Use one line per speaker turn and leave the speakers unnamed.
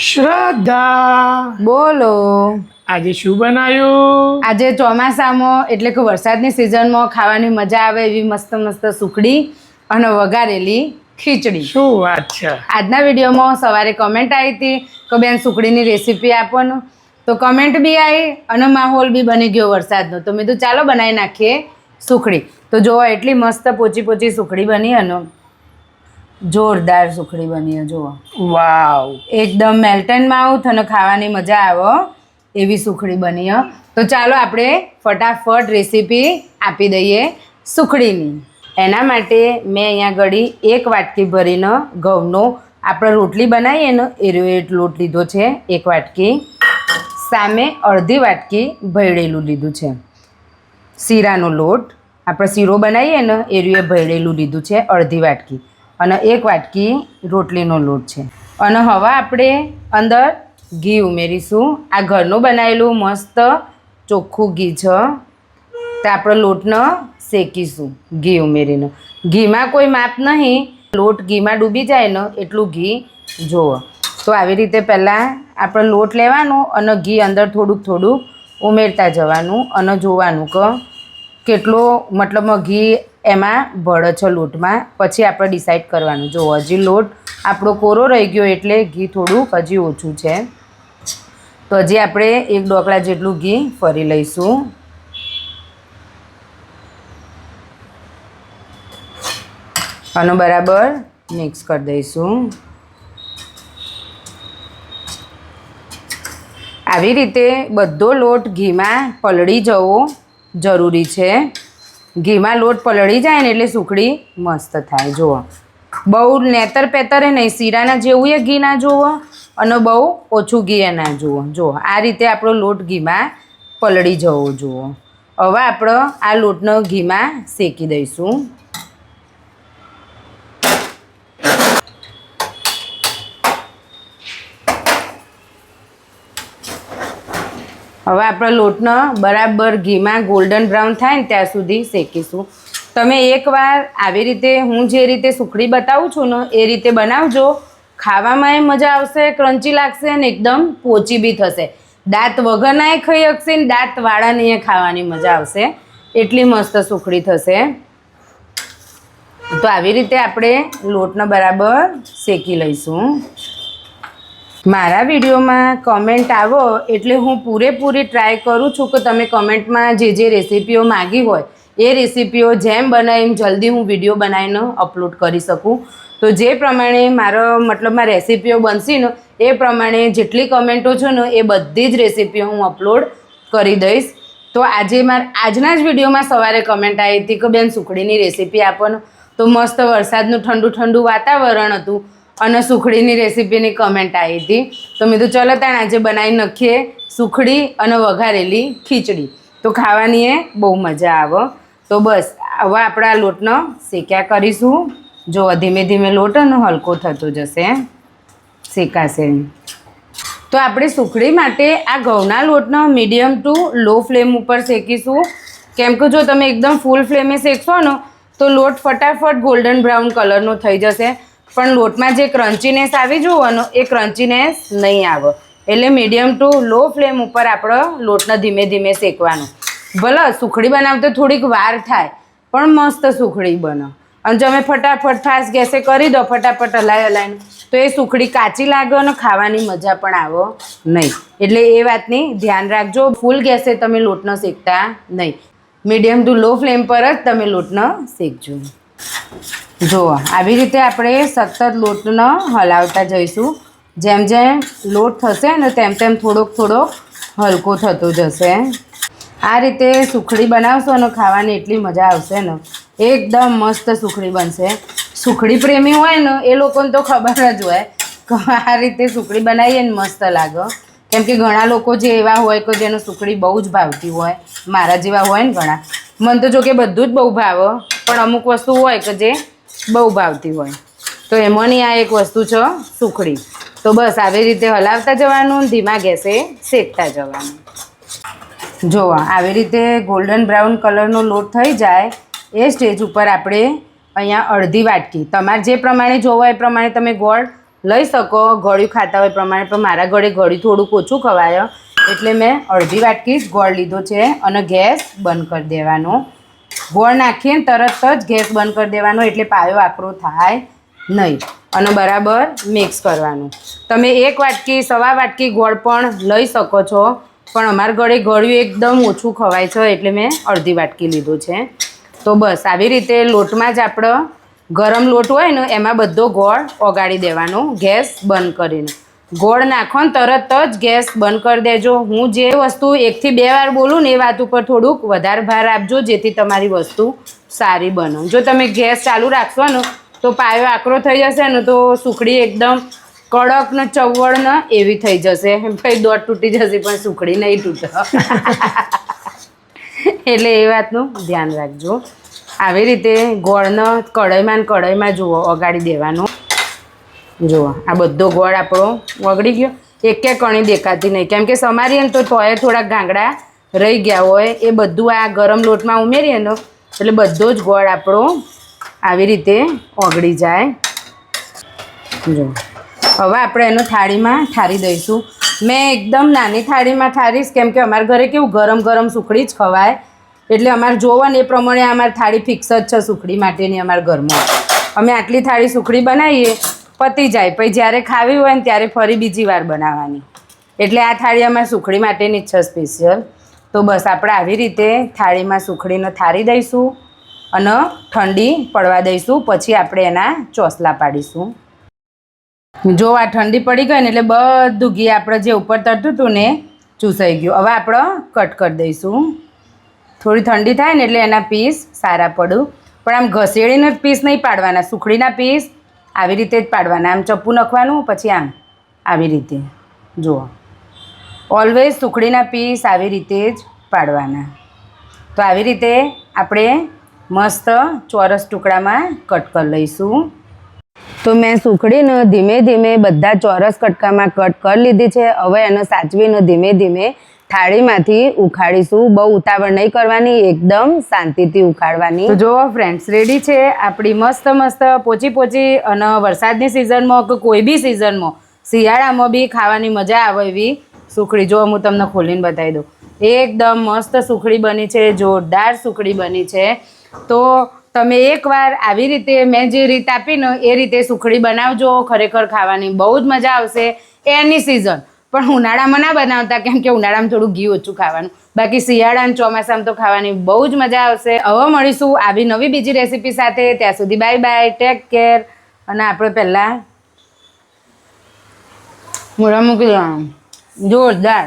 શ્રદ્ધા,
બોલો.
આજે શું બનાવ્યું?
આજે ચોમાસામાં એટલે કે વરસાદની સિઝનમાં ખાવાની મજા આવે એવી મસ્ત મસ્ત સુખડી અને વઘારેલી ખીચડી.
શું વાત છે!
આજના વિડીયોમાં સવારે કમેન્ટ આવી હતી કે બેન સુખડીની રેસીપી આપવાનું, તો કમેન્ટ બી આવી અને માહોલ બી બની ગયો વરસાદનો, તો મેં તો ચાલો બનાવી નાખીએ સુખડી. તો જોવો એટલી મસ્ત પોચી પોચી સુખડી બની અને જોરદાર સુખડી બની જુઓ.
વાવ,
એકદમ મેલ્ટન માઉથ અને ખાવાની મજા આવે એવી સુખડી બની. તો ચાલો આપણે ફટાફટ રેસીપી આપી દઈએ સુખડીની. એના માટે મેં અહીંયા ઘડી 1 વાટકી ભરીને ઘઉંનો આપણે રોટલી બનાવીએ ને એ લોટ લીધો છે 1 વાટકી. સામે અડધી વાટકી ભેળેલું લીધું છે. શીરાનો લોટ આપણે શીરો બનાવીએ ને એ ભેળેલું લીધું છે અડધી વાટકી. અને 1 વાટકી રોટલીનો લોટ છે. અને હવે આપણે અંદર ઘી ઉમેરીશું. આ ઘરનું બનાવેલું મસ્ત ચોખ્ખું ઘી છે. તો આપણે લોટને શેકીશું ઘી ઉમેરીને. ઘીમાં કોઈ માપ નહીં, લોટ ઘીમાં ડૂબી જાય ને એટલું ઘી જુઓ. તો આવી રીતે પહેલાં આપણે લોટ લેવાનો અને ઘી અંદર થોડુંક થોડુંક ઉમેરતા જવાનું અને જોવાનું કે કેટલો મતલબમાં ઘી એમાં ભળે છે લોટમાં. પછી આપણે ડિસાઈડ કરવાનું. જો હજી લોટ આપણો કોરો રહી ગયો એટલે ઘી થોડુંક હજી ઓછું છે, તો હજી આપણે 1 ડોકલા જેટલું ઘી ફરી લઈશું. અને બરાબર મિક્સ કરી દઈશું. આવી રીતે બધો લોટ ઘીમાં પલળી જવો જરૂરી છે. ઘીમાં લોટ પલળી જાય ને એટલે સુખડી મસ્ત થાય. જુઓ, બહુ નેતર પેતરે નહીં, શીરાના જેવું એ ઘી ના જુઓ અને બહુ ઓછું ઘી એ ના જુઓ. જુઓ આ રીતે આપણો લોટ ઘીમાં પલળી જવો જુઓ. હવે આપણે આ લોટનો ઘીમાં શેકી દઈશું. હવે આપણે લોટનો બરાબર ઘીમાં ગોલ્ડન બ્રાઉન થાય ને ત્યાં સુધી શેકીશું. તમે એકવાર આવી રીતે હું જે રીતે સુખડી બતાવું છું ને એ રીતે બનાવજો. ખાવામાં એ મજા આવશે, ક્રન્ચી લાગશે અને એકદમ પોચી બી થશે. દાંત વગરના એ ખાઈ શકશે ને દાંતવાળાની એ ખાવાની મજા આવશે. એટલી મસ્ત સુખડી થશે. તો આવી રીતે આપણે લોટને બરાબર શેકી લઈશું. મારા વિડીયોમાં કમેન્ટ આવો એટલે હું પૂરેપૂરી ટ્રાય કરું છું કે તમે કમેન્ટમાં જે રેસીપીઓ માગી હોય એ રેસીપીઓ જેમ બનાવી એમ જલ્દી હું વિડીયો બનાવીને અપલોડ કરી શકું. તો જે પ્રમાણે મારો મતલબમાં રેસીપીઓ બનશે ને એ પ્રમાણે જેટલી કમેન્ટો છે ને એ બધી જ રેસીપીઓ હું અપલોડ કરી દઈશ. તો આજના જ વિડીયોમાં સવારે કમેન્ટ આવી હતી કે બેન સુખડીની રેસીપી આપો ને. તો મસ્ત વરસાદનું ઠંડુ ઠંડુ વાતાવરણ હતું અને સુખડીની રેસીપીની કમેન્ટ આવી હતી. તો મેં તો ચલો તાણ આજે બનાવી નાખીએ સુખડી અને વઘારેલી ખીચડી. તો ખાવાની એ બહુ મજા આવે. તો બસ હવે આપણે આ લોટનો શેક્યા કરીશું. જો ધીમે ધીમે લોટ હલકો થતો જશે, શેકાશે. તો આપણે સુખડી માટે આ ઘઉંના લોટનો મીડિયમ ટુ લો ફ્લેમ ઉપર શેકીશું. કેમ કે જો તમે એકદમ ફૂલ ફ્લેમે શેકશો ને તો લોટ ફટાફટ ગોલ્ડન બ્રાઉન કલરનો થઈ જશે, પણ લોટમાં જે ક્રન્ચીનેસ આવી જોવાનો એ ક્રન્ચીનેસ નહીં આવે. એટલે મીડિયમ ટુ લો ફ્લેમ ઉપર આપણે લોટને ધીમે ધીમે શેકવાનો. ભલે સુખડી બનાવતા થોડીક વાર થાય પણ મસ્ત સુખડી બને. અને જો અમે ફટાફટ ફાસ્ટ ગેસે કરી દો ફટાફટ હલાવીને તો એ સુખડી કાચી લાગે અને ખાવાની મજા પણ આવે નહીં. એટલે એ વાતની ધ્યાન રાખજો. ફૂલ ગેસે તમે લોટનો શેકતા નહીં, મીડિયમ ટુ લો ફ્લેમ પર જ તમે લોટનો શેકજો. જુઓ આવી રીતે આપણે સતત લોટનો હલાવતા જઈશું. જેમ જેમ લોટ થશે ને તેમ તેમ થોડોક હલકો થતો જશે. આ રીતે સુખડી બનાવશો અને ખાવાની એટલી મજા આવશે ને, એકદમ મસ્ત સુખડી બનશે. સુખડી પ્રેમી હોય ને એ લોકોને તો ખબર જ હોય કે આ રીતે સુખડી બનાવીએ ને મસ્ત લાગે. કેમ કે ઘણા લોકો જે એવા હોય કે જેને સુખડી બહુ જ ભાવતી હોય, મારા જેવા હોય ને ઘણા. મને તો જો કે બધું જ બહુ ભાવે, પણ અમુક વસ્તુ હોય કે જે બહુ ભાવતી હોય. તો એમાંની આ એક વસ્તુ છે સુખડી. તો બસ આવી રીતે હલાવતા જવાનું, ધીમા ગેસે શેકતા જવાનું. જુઓ આવી રીતે ગોલ્ડન બ્રાઉન કલરનો લોટ થઈ જાય એ સ્ટેજ ઉપર આપણે અહીંયા અડધી વાટકી, તમારે જે પ્રમાણે જોવો એ પ્રમાણે તમે ગોળ લઈ શકો ગળ્યું ખાતા હોય પ્રમાણે. પણ મારા ઘરે ગળ્યું થોડુંક ઓછું ખવાય એટલે મેં અડધી વાટકી જ ગોળ લીધો છે અને ગેસ બંધ કરી દેવાનો. ગોળ નાખીને તરત જ ગેસ બંધ કરી દેવાનો એટલે પાયો આકરો થાય નહીં. અને બરાબર મિક્સ કરવાનું. તમે 1 વાટકી 1.25 વાટકી ગોળ પણ લઈ શકો છો, પણ અમારા ઘરે ગળ્યું એકદમ ઓછું ખવાય છે એટલે મેં અડધી વાટકી લીધું છે. તો બસ આવી રીતે લોટમાં જ આપણો ગરમ લોટ હોય ને એમાં બધો ગોળ ઓગાળી દેવાનો ગેસ બંધ કરીને. ગોળ નાખો ને તરત જ ગેસ બંધ કરી દેજો. હું જે વસ્તુ 1 થી 2 વાર બોલું ને એ વાત ઉપર થોડુંક વધારે ભાર આપજો જેથી તમારી વસ્તુ સારી બને. જો તમે ગેસ ચાલુ રાખશો ને તો પાયો આકરો થઈ જશે ને તો સુખડી એકદમ કડક ને ચવળ ને એવી થઈ જશે. ભાઈ દોઢ તૂટી જશે પણ સુખડી નહીં તૂટે. એટલે એ વાતનું ધ્યાન રાખજો. આવી રીતે ગોળને કઢાઈમાં જુઓ ઓગાળી દેવાનું. જુઓ આ બધો ગોળ આપણો ઓગળી ગયો. એક કણી દેખાતી નહીં કેમ કે સમારીએ ને તો તોય થોડાક ગાંગડા રહી ગયા હોય. એ બધું આ ગરમ લોટમાં ઉમેરીએ ને એટલે બધો જ ગોળ આપણો આવી રીતે ઓગળી જાય. જો હવે આપણે એનો થાળીમાં ઠારી દઈશું. મેં એકદમ નાની થાળીમાં ઠારીશ કેમ કે અમારા ઘરે કેવું ગરમ ગરમ સુખડી જ ખવાય એટલે અમારે જોવો ને એ પ્રમાણે અમારી થાળી ફિક્સ જ છે સુખડી માટેની. અમારા ઘરમાં અમે આટલી થાળી સુખડી બનાવીએ પતી જાય, પછી જ્યારે ખાવી હોય ને ત્યારે ફરી બીજી વાર બનાવવાની. એટલે આ થાળી અમારે સુખડી માટેની જ છે સ્પેશિયલ. તો બસ આપણે આવી રીતે થાળીમાં સુખડીને ઠારી દઈશું અને ઠંડી પડવા દઈશું. પછી આપણે એના ચોસલા પાડીશું. જો આ ઠંડી પડી ગઈ ને એટલે બધું ઘી આપણે જે ઉપર તરતું હતું ને ચૂસાઈ ગયું. હવે આપણે કટ કરી દઈશું. થોડી ઠંડી થાય ને એટલે એના પીસ સારા પડું. પણ આમ ઘસેડીને પીસ નહીં પાડવાના. સુખડીના પીસ આવી રીતે જ પાડવાના. આમ ચપ્પુ નાખવાનું પછી આમ આવી રીતે. જુઓ ઓલવેઝ સુખડીના પીસ આવી રીતે જ પાડવાના. તો આવી રીતે આપણે મસ્ત ચોરસ ટુકડામાં કટ કરી લઈશું. તો મેં સુખડીને ધીમે ધીમે બધા ચોરસ કટકામાં કટ કરી લીધી છે. હવે એને સાચવીને ધીમે ધીમે થાળીમાંથી ઉખાડીશું. બહુ ઉતાવળ નહીં કરવાની, એકદમ શાંતિથી ઉખાડવાની. તો જુઓ ફ્રેન્ડ્સ રેડી છે આપણી મસ્ત મસ્ત પોચી અને વરસાદની સિઝનમાં કે કોઈ બી સિઝનમાં શિયાળામાં બી ખાવાની મજા આવે એવી સુખડી. જો હું તમને ખોલીને બતાવી દઉં. એકદમ મસ્ત સુખડી બની છે, જોરદાર સુખડી બની છે. તો તમે એકવાર આવી રીતે મેં જે રીત આપીને એ રીતે સુખડી બનાવજો. ખરેખર ખાવાની બહુ જ મજા આવશે. એની સિઝન પણ ઉનાળામાં ના બનાવતા કેમ કે ઉનાળામાં થોડું ઘી ઓછું ખાવાનું. બાકી શિયાળા અને ચોમાસામાં તો ખાવાની બહુ જ મજા આવશે. હવે મળીશું આવી નવી બીજી રેસીપી સાથે. ત્યાં સુધી બાય બાય, ટેક કેર. અને આપણે પહેલાં મોઢા મૂકી દેવાનું જોરદાર.